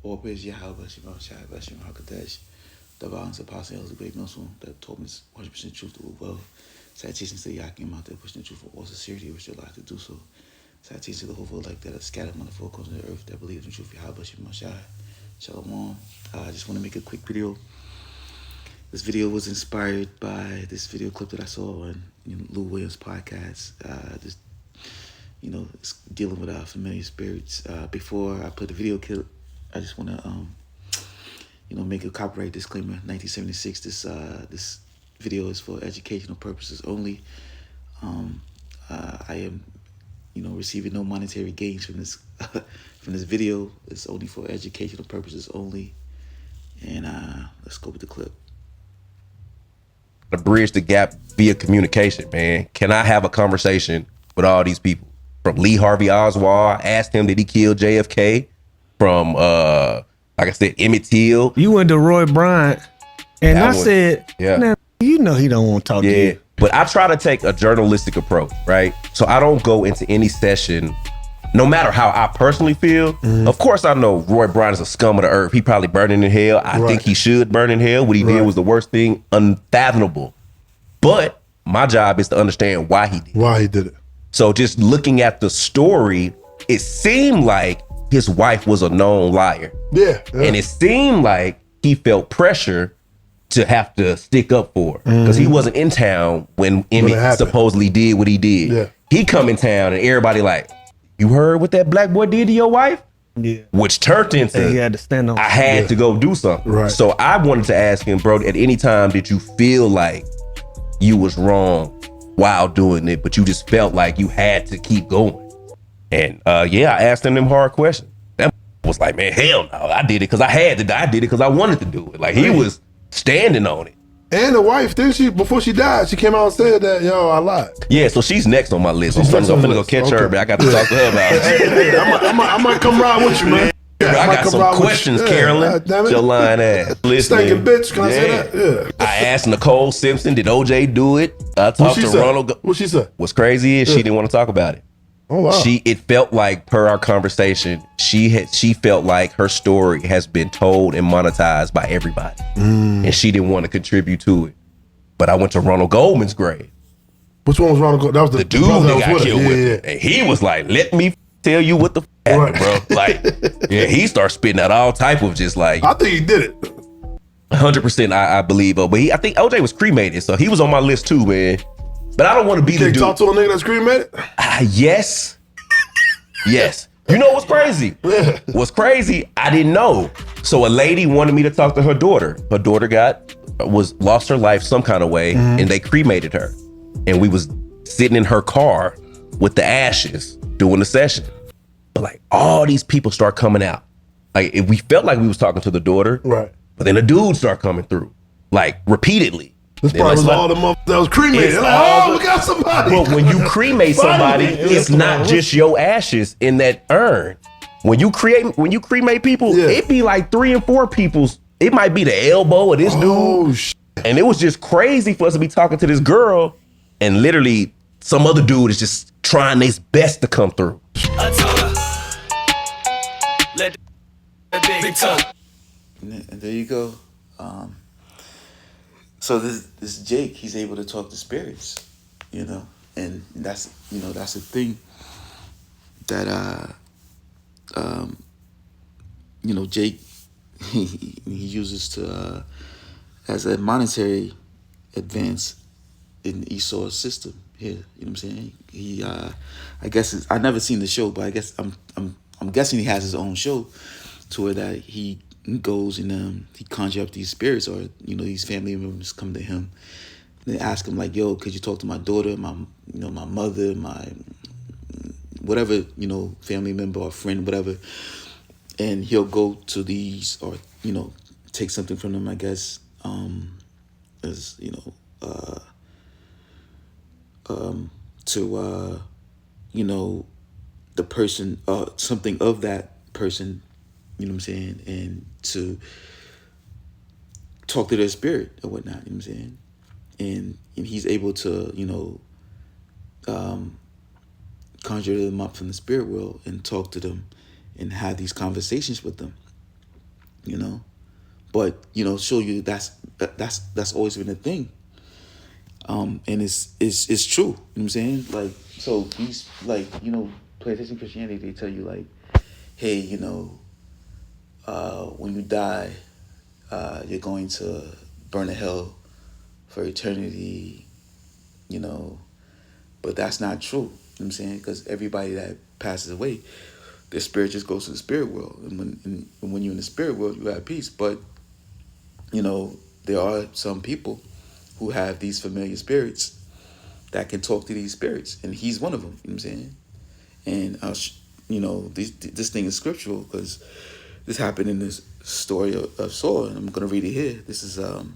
All praise Yahweh, Shema Shai, Hashem HaKadosh, the violence apostle, the great Muslim that told me 100% truth to well. Citations to Yakim out there pushing the truth for all sincerity, which they're allowed to do so. Citations to the whole world like that are scattered on the four corners of the earth that believe in the truth of Yahweh, Shema Shai. Shalom. I just want to make a quick video. This video was inspired by this video clip that I saw on Lou Williams' podcast. It's dealing with familiar spirits. Before I put the video clip, I just want to, make a copyright disclaimer. 1976. This video is for educational purposes only. I am, receiving no monetary gains from this from this video. It's only for educational purposes only. And let's go with the clip. To bridge the gap via communication, man. Can I have a conversation with all these people? From Lee Harvey Oswald, asked him did he kill JFK. From like I said, Emmett Till. You went to Roy Bryant, and I said, "Nah, he don't want to talk to you." But I try to take a journalistic approach, right? So I don't go into any session, no matter how I personally feel. Of course, I know Roy Bryant is a scum of the earth. He probably burning in hell. I think he should burn in hell. What he did was the worst thing, unfathomable. But my job is to understand why he did it. So just looking at the story, it seemed like his wife was a known liar. Yeah. And it seemed like he felt pressure to have to stick up for her because he wasn't in town when Emmett supposedly did what he did. Yeah. He come in town and everybody like, you heard what that black boy did to your wife? Yeah. Which turned into, he had to stand on. I had to go do something. Right. So I wanted to ask him, bro, at any time did you feel like you was wrong while doing it, but you just felt like you had to keep going? And I asked him them hard questions. That was like, man, hell no, I did it because I had to. I did it because I wanted to do it. Like he was standing on it. And the wife, didn't she? Before she died, she came out and said that, I lied. Yeah, so she's next on my list. I'm finna go catch her, but I got to talk to her about it. Hey, I might come ride with you, man. I got some questions, Carolyn. Your lying ass. Stinking bitch, can I say that? Yeah. I asked Nicole Simpson, did OJ do it? I talked to Ronald. What she said? What's crazy is she didn't want to talk about it. Oh wow. It felt like, per our conversation, she felt like her story has been told and monetized by everybody. And she didn't want to contribute to it. But I went to Ronald Goldman's grave. Which one was Ronald Goldman? That was the dude that got killed with it. And he was like, let me tell you what the happened, bro. Like, he started spitting out all type of just like. I think he did it. 100% I believe. But I think OJ was cremated, so he was on my list too, man. But I don't want to be the dude. Talk to a nigga that's cremated? Yes. Yes. You know what's crazy? What's crazy, I didn't know. So a lady wanted me to talk to her daughter. Her daughter lost her life some kind of way, and they cremated her. And we was sitting in her car with the ashes doing the session. But like all these people start coming out. Like we felt like we was talking to the daughter. Right. But then the dudes start coming through. Like repeatedly. This probably was all the motherfuckers that was cremated. Like, we got somebody. But when you cremate somebody, it's not just your ashes in that urn. When you cremate people, it be like 3 and 4 people's. It might be the elbow of this dude. And it was just crazy for us to be talking to this girl, and literally some other dude is just trying his best to come through. And there you go. So this Jake, he's able to talk to spirits, and that's the thing that Jake he uses to as a monetary advance in Esau's system here. You know what I'm saying? He I guess I never seen the show, but I guess I'm guessing he has his own show to where that he goes and he conjure up these spirits, or these family members come to him. They ask him like, "Yo, could you talk to my daughter, my mother, my whatever family member or friend, whatever?" And he'll go to these, or take something from them. I guess as to the person, something of that person. You know what I'm saying? And to talk to their spirit or whatnot, you know what I'm saying? And he's able to, conjure them up from the spirit world and talk to them and have these conversations with them. you know. But show you that's always been a thing. And it's true. You know what I'm saying? Like, so these, like, plantation Christianity, they tell you like, hey, when you die, you're going to burn in hell for eternity, but that's not true. You know what I'm saying? Because everybody that passes away, their spirit just goes to the spirit world, and when you're in the spirit world, you have peace. But there are some people who have these familiar spirits that can talk to these spirits, and he's one of them. You know what I'm saying? And this thing is scriptural because this happened in this story of Saul, and I'm gonna read it here. This is 1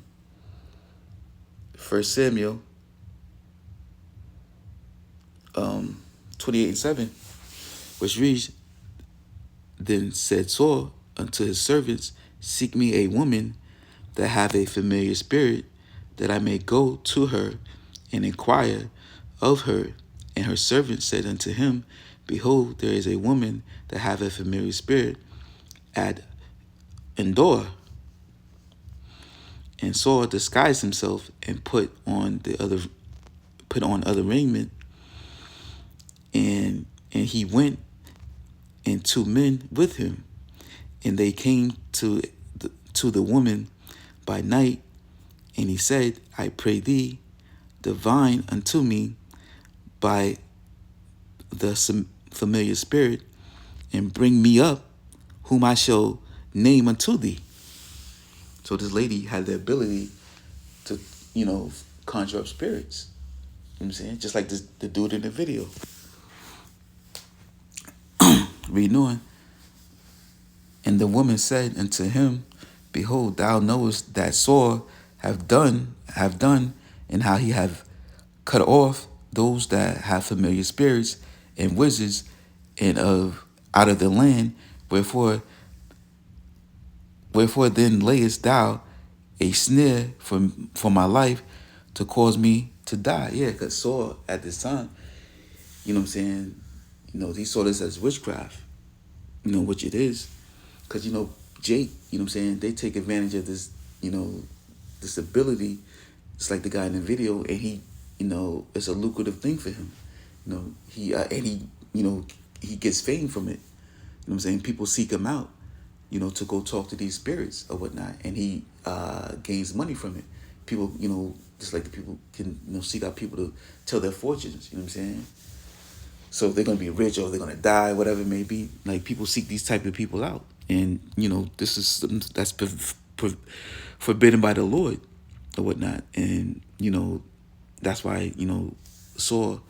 Samuel 28:7, which reads, Then said Saul unto his servants, Seek me a woman that have a familiar spirit, that I may go to her and inquire of her. And her servant said unto him, Behold, there is a woman that have a familiar spirit at Endor. And Saul disguised himself and put on other raiment, and he went, and 2 men with him, and they came to the woman by night, and he said, I pray thee, divine unto me by the familiar spirit, and bring me up whom I shall name unto thee. So this lady had the ability to, conjure up spirits. You know what I'm saying? Just like the dude in the video. Reading on. And the woman said unto him, Behold, thou knowest that Saul have done, and how he have cut off those that have familiar spirits and wizards and out of the land. Wherefore then layest thou a snare for my life to cause me to die? Yeah, because Saul at this time, you know what I'm saying, he saw this as witchcraft, which it is. Because, Jake, you know what I'm saying, they take advantage of this, this ability. It's like the guy in the video, and he, it's a lucrative thing for him. He gets fame from it. You know what I'm saying? People seek him out, to go talk to these spirits or whatnot, and he gains money from it. People, just like the people can, seek out people to tell their fortunes. You know what I'm saying? So if they're gonna be rich or they're gonna die, whatever it may be, like, people seek these type of people out, and this is something that's forbidden by the Lord or whatnot, and that's why Saul,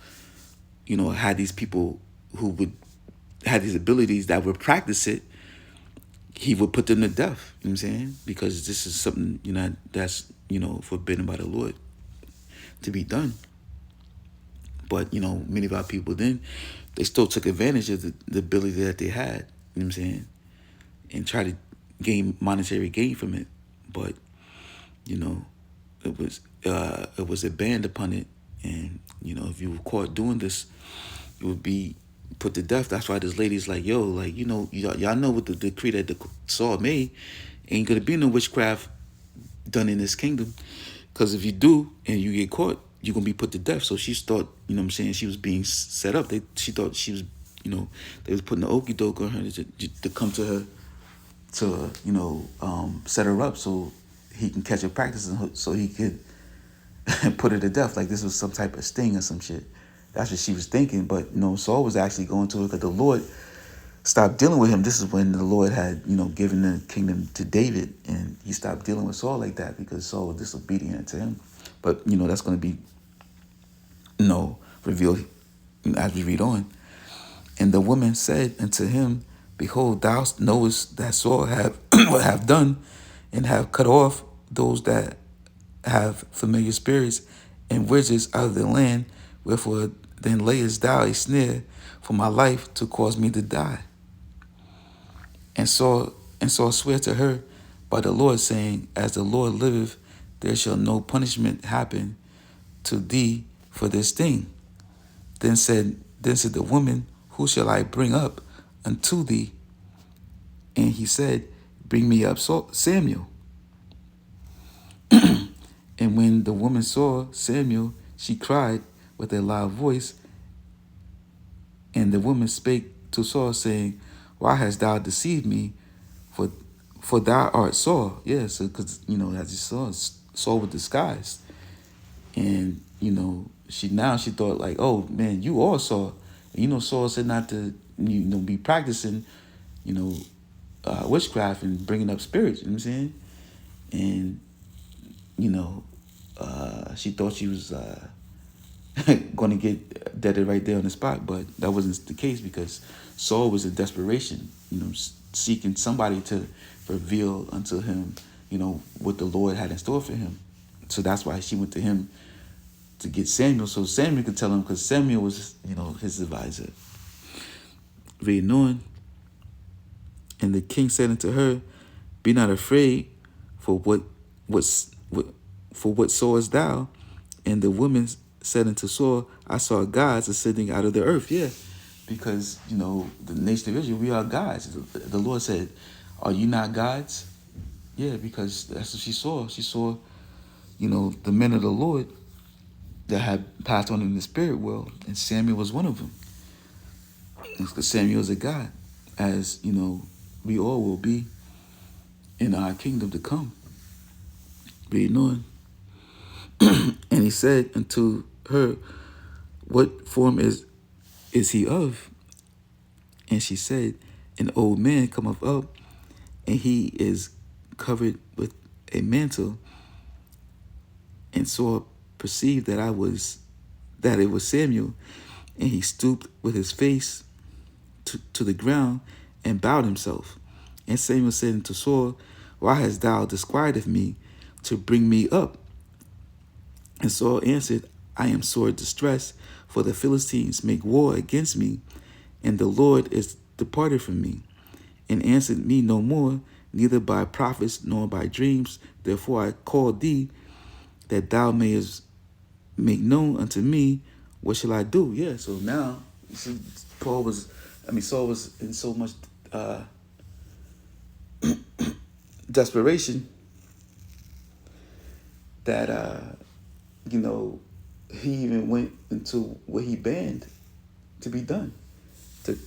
had these people who had these abilities that would practice it. He would put them to death. You know what I'm saying? Because this is something that's forbidden by the Lord to be done. But, many of our people then, they still took advantage of the ability that they had, you know what I'm saying, and try to gain monetary gain from it. But, it was a ban upon it. And, if you were caught doing this, you would be put to death. That's why this lady's like, yo, like, y'all know what the decree that Saul made, ain't going to be no witchcraft done in this kingdom. Because if you do and you get caught, you're going to be put to death. So she thought, she was being set up. She thought she was, they was putting the okie doke on her to come to her to, set her up so he can catch her practicing, so he could put her to death. Like this was some type of sting or some shit. That's what she was thinking. But, Saul was actually going to her because the Lord stopped dealing with him. This is when the Lord had, given the kingdom to David, and he stopped dealing with Saul like that because Saul was disobedient to him. But, that's going to be, revealed as we read on. And the woman said unto him, Behold, thou knowest that Saul have done, and have cut off those that have familiar spirits and wizards out of the land. Wherefore then layest thou a snare for my life to cause me to die. And Saul sware to her by the Lord, saying, As the Lord liveth, there shall no punishment happen to thee for this thing. Then said the woman, Who shall I bring up unto thee? And he said, bring me up Samuel. And when the woman saw Samuel, she cried with a loud voice. And the woman spake to Saul, saying, Why hast thou deceived me? For thou art Saul. Yeah, so because, as you saw, Saul was disguised. And, she thought like, oh, man, you are Saul. And, Saul said not to, be practicing, witchcraft and bringing up spirits. You know what I'm saying? And, she thought she was going to get deaded right there on the spot, but that wasn't the case because Saul was in desperation, seeking somebody to reveal unto him, what the Lord had in store for him. So that's why she went to him to get Samuel, so Samuel could tell him, because Samuel was, his advisor. Reading on, and the king said unto her, Be not afraid, for what sawest thou? And the woman said unto Saul, I saw gods ascending out of the earth. Yeah, because, the nation of Israel, we are gods. The Lord said, Are you not gods? Yeah, because that's what she saw. She saw, the men of the Lord that had passed on in the spirit world, and Samuel was one of them. Because Samuel is a God, as, we all will be in our kingdom to come. Reading on. And he said unto her, What form is he of? And she said, An old man cometh up, and he is covered with a mantle. And Saul perceived that it was Samuel, and he stooped with his face to the ground and bowed himself. And Samuel said unto Saul, Why hast thou disquieted me to bring me up? And Saul answered, I am sore distressed, for the Philistines make war against me, and the Lord is departed from me, and answered me no more, neither by prophets nor by dreams. Therefore I called thee, that thou mayest make known unto me what shall I do. Yeah, so now you see, Saul was in so much desperation that he even went into what he banned to be done, to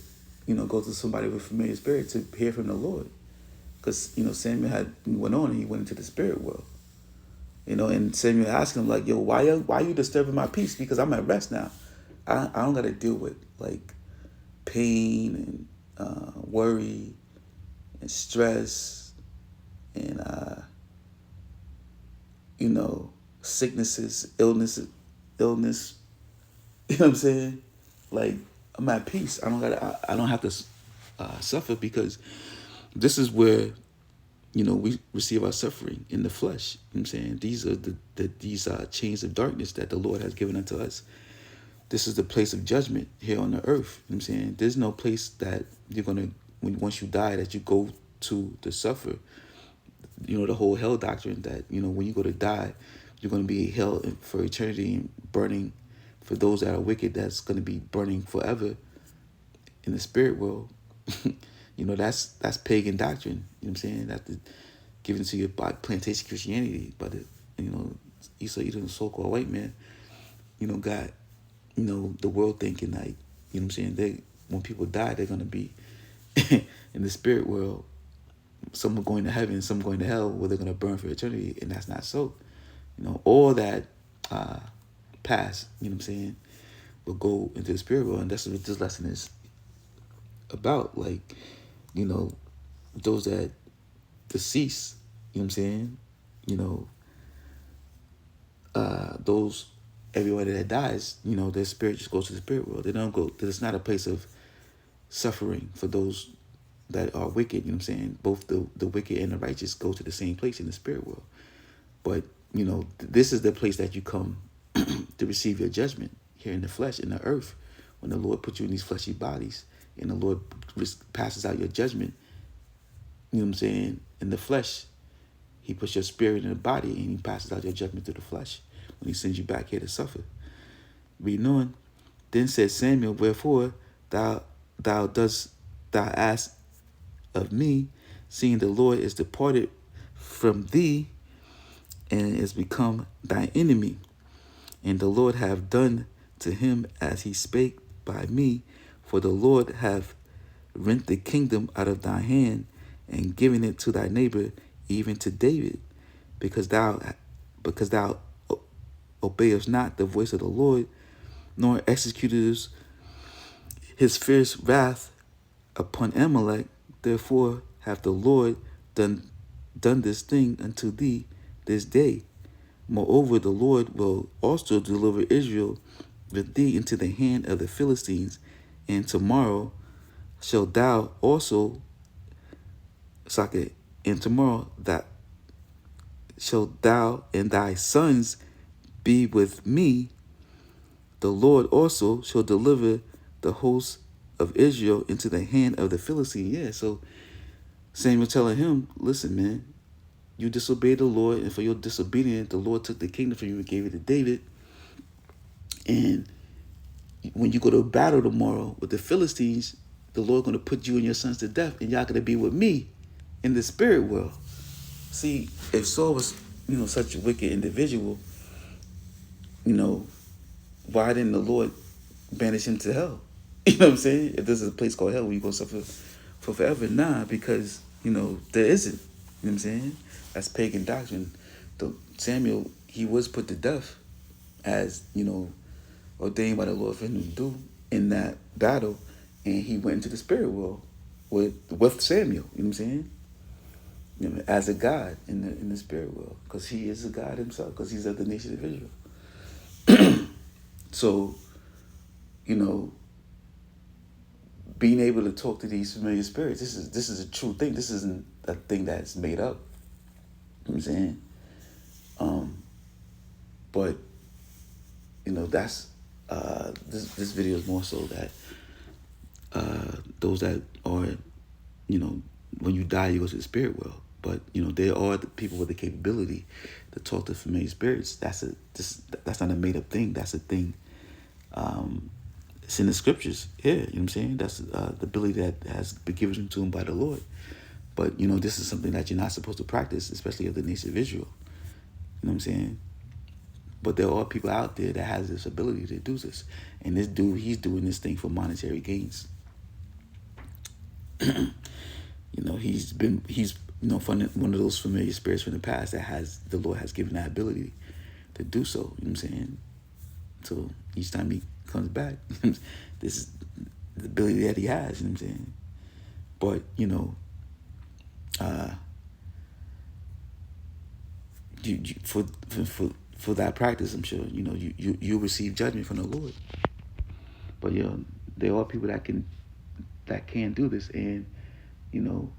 go to somebody with familiar spirit to hear from the Lord, because Samuel had went on and he went into the spirit world, and Samuel asked him like, yo, why you disturbing my peace? Because I'm at rest now. I don't got to deal with like pain and worry and stress and sicknesses, illness. You know what I'm saying? Like, I'm at peace. I don't have to suffer, because this is where we receive our suffering in the flesh. You know what I'm saying? These are these chains of darkness that the Lord has given unto us. This is the place of judgment here on the earth. You know what I'm saying? There's no place that you're gonna, once you die, that you go to suffer. The whole hell doctrine that when you go to die, you're going to be held for eternity and burning. For those that are wicked, that's going to be burning forever in the spirit world. That's pagan doctrine. You know what I'm saying? That's given to you by plantation Christianity, but Esau, the so-called white man, got the world thinking like, what I'm saying, when people die, they're going to be in the spirit world. Some are going to heaven, some going to hell, where they're going to burn for eternity, and that's not so. All that past, what I'm saying, will go into the spirit world, and that's what this lesson is about. Like, those that decease, what I'm saying, those, everybody that dies, their spirit just goes to the spirit world. They don't go, there's not a place of suffering for those that are wicked. You know what I'm saying? Both the wicked and the righteous go to the same place in the spirit world. But, this is the place that you come to receive your judgment here in the flesh, in the earth, when the Lord puts you in these fleshy bodies and the Lord passes out your judgment. You know what I'm saying? In the flesh, he puts your spirit in the body and he passes out your judgment through the flesh when he sends you back here to suffer. Reading on. Then said Samuel, Wherefore thou ask of me, seeing the Lord is departed from thee, and is become thy enemy. And the Lord have done to him as he spake by me, for the Lord have rent the kingdom out of thy hand, and given it to thy neighbor, even to David, because thou obeyest not the voice of the Lord, nor executest his fierce wrath upon Amalek. Therefore hath the Lord done this thing unto thee this day. Moreover, the Lord will also deliver Israel with thee into the hand of the Philistines, and tomorrow shalt thou also, and tomorrow that shalt thou and thy sons be with me. The Lord also shall deliver the host of Israel into the hand of the Philistines. Yeah, so Samuel telling him, listen, man, you disobeyed the Lord, and for your disobedience, the Lord took the kingdom from you and gave it to David. And when you go to battle tomorrow with the Philistines, the Lord going to put you and your sons to death, and y'all going to be with me in the spirit world. See, if Saul was, such a wicked individual, why didn't the Lord banish him to hell? You know what I'm saying? If there's a place called hell where you're going to suffer for forever, nah, because, there isn't. You know what I'm saying? That's pagan doctrine. Samuel, he was put to death as, ordained by the Lord for him to do in that battle, and he went into the spirit world with Samuel. You know what I'm saying? As a god in the spirit world, because he is a god himself, because he's of the nation of Israel. So, being able to talk to these familiar spirits, this is a true thing. This isn't a thing that's made up. You know what I'm saying? But that's this video is more so that those that are, when you die, you go to the spirit world. But there are the people with the capability to talk to familiar spirits. That's not a made up thing. That's a thing. It's in the scriptures. Yeah, you know what I'm saying. That's the ability that has been given to him by the Lord. But this is something that you're not supposed to practice, especially of the nation of Israel. You know what I'm saying? But there are people out there that has this ability to do this, and this dude, he's doing this thing for monetary gains. He's one of those familiar spirits from the past that the Lord has given that ability to do so. You know what I'm saying? So each time he comes back, this is the ability that he has. You know what I'm saying? But for that practice, I'm sure you receive judgment from the Lord. But there are people that can do this, and in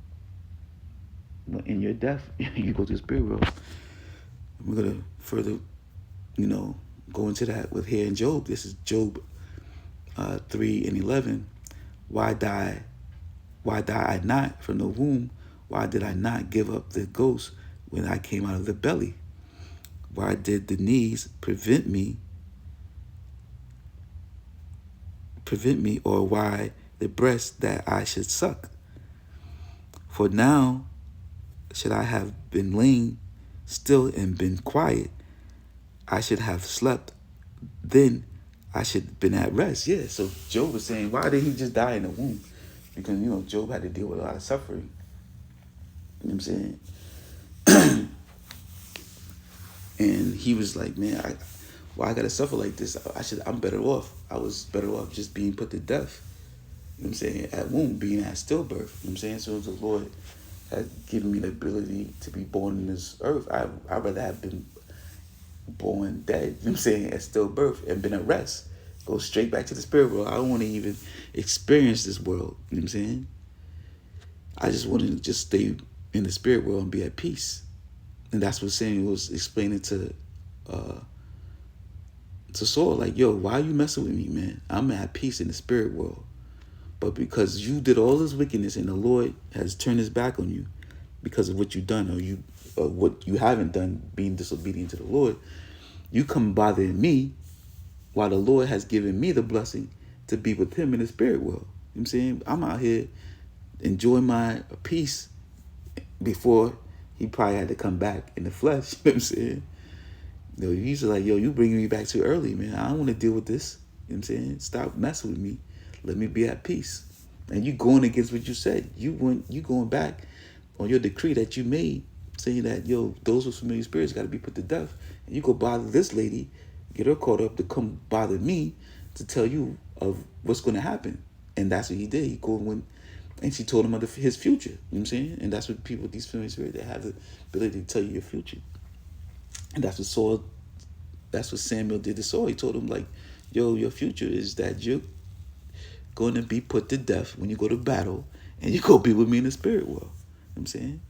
your death, you go to the spirit world. We're gonna further, go into that with here in Job. This is Job 3:11. Why die I not from the womb? Why did I not give up the ghost when I came out of the belly? Why did the knees prevent me, or why the breast that I should suck? For now should I have been lain still and been quiet, I should have slept, then I should have been at rest. Yeah, so Job was saying, why didn't he just die in the womb? Because, Job had to deal with a lot of suffering. You know what I'm saying? And he was like, man, why I gotta suffer like this? I'm better off. I was better off just being put to death. You know what I'm saying? At womb, being at stillbirth. You know what I'm saying? So the Lord has given me the ability to be born in this earth. I'd rather have been born dead, you know what I'm saying, at stillbirth and been at rest. Go straight back to the spirit world. I don't want to even experience this world. You know what I'm saying? I just want to just stay in the spirit world and be at peace. And that's what Samuel was explaining to Saul. Like, yo, why are you messing with me, man? I'm at peace in the spirit world. But because you did all this wickedness and the Lord has turned his back on you because of what you've done or what you haven't done, being disobedient to the Lord, you come bothering me while the Lord has given me the blessing to be with him in the spirit world. You know what I'm saying? I'm out here enjoying my peace before he probably had to come back in the flesh. You know what I'm saying? You know, he's like, yo, you bringing me back too early, man. I don't want to deal with this. You know what I'm saying? Stop messing with me. Let me be at peace. And you going against what you said. You going back on your decree that you made, saying that, yo, those with familiar spirits got to be put to death. And you go bother this lady, get her caught up to come bother me to tell you of what's going to happen. And that's what he did. He and she told him of his future. You know what I'm saying? And that's what people with these familiar spirits, they have the ability to tell you your future. And that's what Samuel did to Saul. He told him, like, yo, your future is that you're going to be put to death when you go to battle, and you go be with me in the spirit world. You know what I'm saying?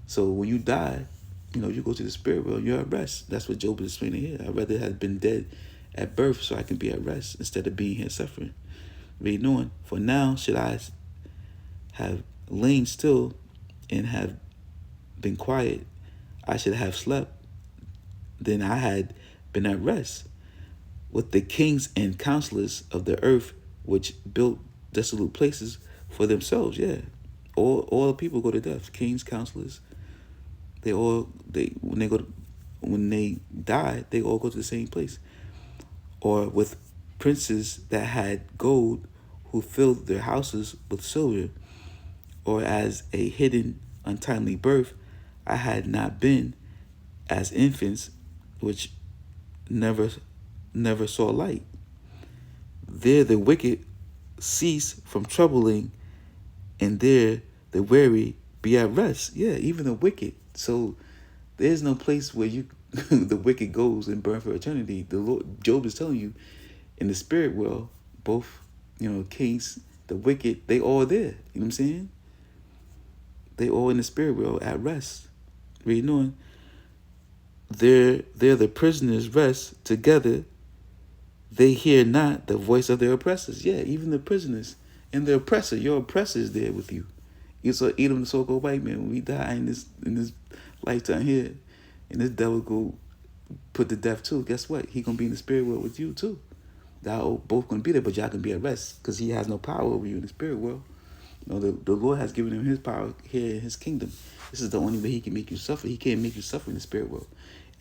So when you die, you know, you go to the spirit world, you're at rest. That's what Job is explaining here. I'd rather have been dead at birth so I can be at rest instead of being here suffering. Read on. For now should I have lain still and have been quiet, I should have slept. Then I had been at rest with the kings and counselors of the earth, which built desolate places for themselves. Yeah, all the people go to death. Kings, counselors, when they die, they all go to the same place. Or with princes that had gold, who filled their houses with silver. Or as a hidden, untimely birth, I had not been as infants, which never saw light. There the wicked cease from troubling, and there the weary be at rest. Yeah, even the wicked. So there's no place where the wicked goes and burn for eternity. The Lord, Job is telling you, in the spirit world, both, you know, kings, the wicked, they all there. You know what I'm saying? They all in the spirit world at rest. Reading on. There the prisoners rest together. They hear not the voice of their oppressors. Yeah, even the prisoners and the oppressor, your oppressor is there with you. You saw Edom, the so-called white man, when we die in this lifetime here, and this devil go put to death too. Guess what? He gonna be in the spirit world with you too. Y'all both gonna be there, but y'all can be at rest because he has no power over you in the spirit world. You know, the Lord has given him his power here in his kingdom. This is the only way he can make you suffer. He can't make you suffer in the spirit world.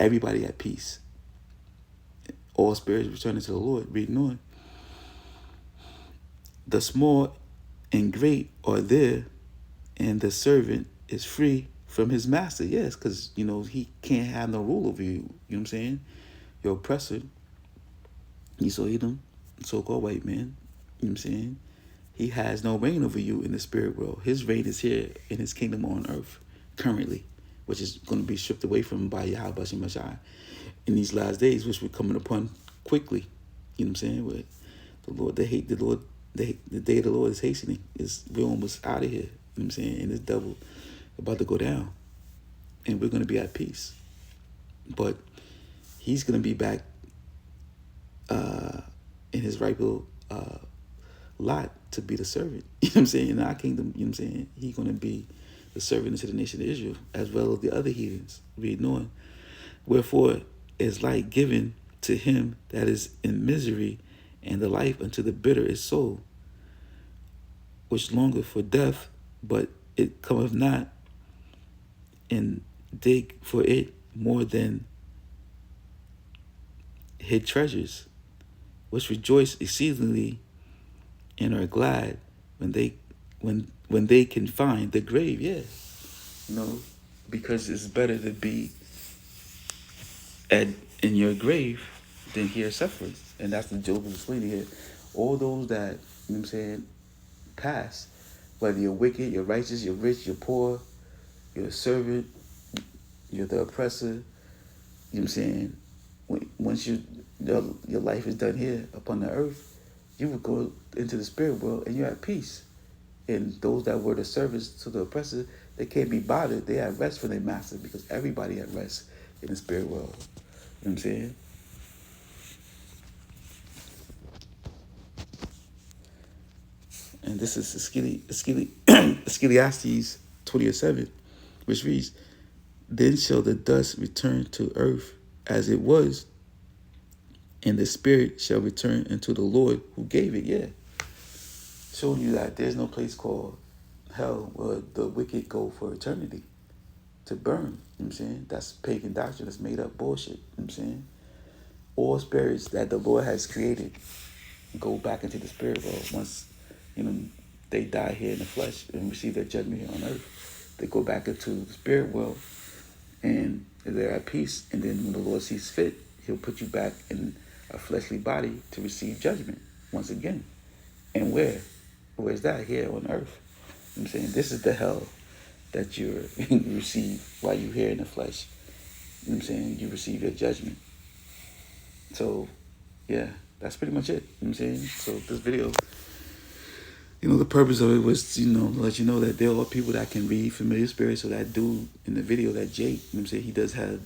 Everybody at peace. All spirits returning to the Lord. Reading on. The small and great are there, and the servant is free from his master. Yes, because, you know, he can't have no rule over you. You know what I'm saying? Your oppressor. You saw Edom, so-called white man. You know what I'm saying? He has no reign over you in the spirit world. His reign is here in his kingdom on earth currently, which is going to be stripped away from him by Yahweh Shemashai in these last days, which we're coming upon quickly. You know what I'm saying? With the Lord, the day of the Lord is hastening. We're almost out of here. You know what I'm saying? And this devil about to go down. And we're going to be at peace. But he's going to be back in his rightful lot to be the servant. You know what I'm saying? In our kingdom, you know what I'm saying? He's going to be the servant unto the nation of Israel, as well as the other heathens. Read on. Wherefore is light given to him that is in misery, and the life unto the bitter is soul, which longeth for death, but it cometh not, and dig for it more than hid treasures, which rejoice exceedingly and are glad when they can find the grave. Yeah, you know, because it's better to be in your grave than here suffering. And that's the Job is explaining here. All those that, you know what I'm saying, pass, whether you're wicked, you're righteous, you're rich, you're poor, you're a servant, you're the oppressor, you know what I'm saying, once your life is done here upon the earth, you would go into the spirit world and you're at peace. And those that were the servants to the oppressor, they can't be bothered. They have rest from their master, because everybody had rest in the spirit world. You know what I'm saying? And this is Ecclesiastes 20:7, which reads, Then shall the dust return to earth as it was, and the spirit shall return unto the Lord who gave it. Yeah. Showing you that there's no place called hell where the wicked go for eternity. to burn. You know what I'm saying? That's pagan doctrine. That's made up bullshit. You know what I'm saying? All spirits that the Lord has created go back into the spirit world once, they die here in the flesh and receive their judgment here on earth. They go back into the spirit world and they're at peace. And then when the Lord sees fit, he'll put you back in a fleshly body to receive judgment once again. And where? Where's that? Here on earth. You know what I'm saying? This is the hell that you receive while you're here in the flesh. You know what I'm saying? You receive your judgment. So, yeah, that's pretty much it. You know what I'm saying? So this video, the purpose of it was, to let you know that there are people that can read familiar spirits. So that dude in the video, that Jake, you know what I'm saying? He does have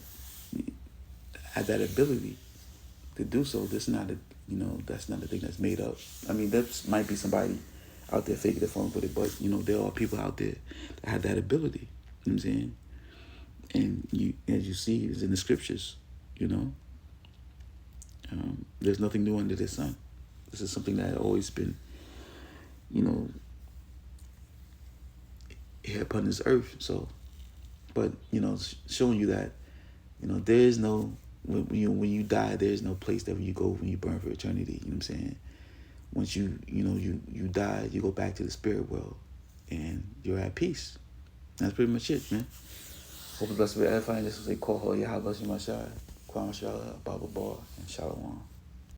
that ability to do so. That's not that's not a thing that's made up. I mean, that might be somebody out there faking the phone with it, but there are people out there that have that ability. You know what I'm saying? And as you see, it's in the scriptures. There's nothing new under the sun. This is something that had always been, here upon this earth. So, but showing you that, there is no when you die, there is no place that you go when you burn for eternity. You know what I'm saying? Once you die, you go back to the spirit world, and you're at peace. That's pretty much it, man. Hope the blessed be edifying. This was a call, Yahweh bless you, my child. Kwame Shala, Baba Bar, and Shalom.